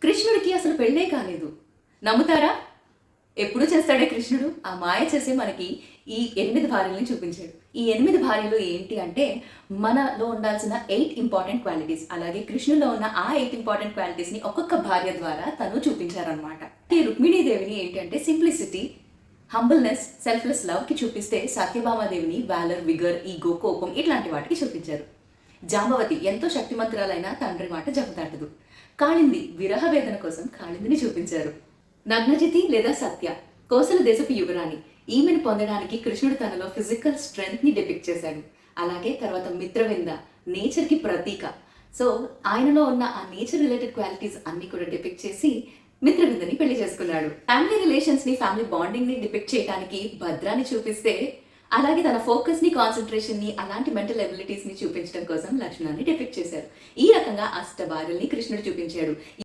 కృష్ణుడికి అసలు పెళ్ళే కాలేదు. నమ్ముతారా? ఎప్పుడు చేస్తాడే కృష్ణుడు? ఆ మాయ చేసి మనకి ఈ 8 భార్యలని చూపించాడు. ఈ 8 భార్యలు ఏంటి అంటే, మనలో ఉండాల్సిన 8 ఇంపార్టెంట్ క్వాలిటీస్. అలాగే కృష్ణుడిలో ఉన్న ఆ 8 ఇంపార్టెంట్ క్వాలిటీస్‌ని ఒక్కొక్క భార్య ద్వారా తను చూపించారనమాట. ఈ రుక్మిణీదేవిని ఏంటి అంటే సింప్లిసిటీ, హంబుల్‌నెస్, సెల్ఫ్‌లెస్ లవ్‌కి చూపిస్తే, సత్యభామాదేవిని వాలర్, విగర్, ఈగో, కోపం ఇట్లాంటి వాటికి చూపించారు. జాంబవతి ఎంతో శక్తిమంతురాలైన తండ్రి మాట జవదాటదు. కాళింది విరహ వేదన కోసం కాళిందిని చూపించారు. నగ్నజితి లేదా సత్య కోసల దేశపు యువరాణి. ఈమెను పొందడానికి కృష్ణుడు తనలో ఫిజికల్ స్ట్రెంగ్త్ ని డిపిక్ట్ చేశాడు. అలాగే తర్వాత మిత్రవింద నేచర్ కి ప్రతీక. సో ఆయనలో ఉన్న ఆ నేచర్ రిలేటెడ్ క్వాలిటీస్ అన్ని కూడా డిపిక్ట్ చేసి మిత్రవిందని పెళ్లి చేసుకున్నాడు. ఫ్యామిలీ రిలేషన్స్ ని, ఫ్యామిలీ బాండింగ్ ని డిపిక్ట్ చేయడానికి భద్రాన్ని చూపిస్తే, అలాగే తన ఫోకస్ ని, కాన్సన్ట్రేషన్ ని, అలాంటి మెంటల్ ఎబిలిటీస్ ని చూపించడం కోసం లక్ష్మణాన్ని డిపిక్ట్ చేశారు. ఈ రకంగా అష్ట భార్యల్ని కృష్ణుడు చూపించాడు.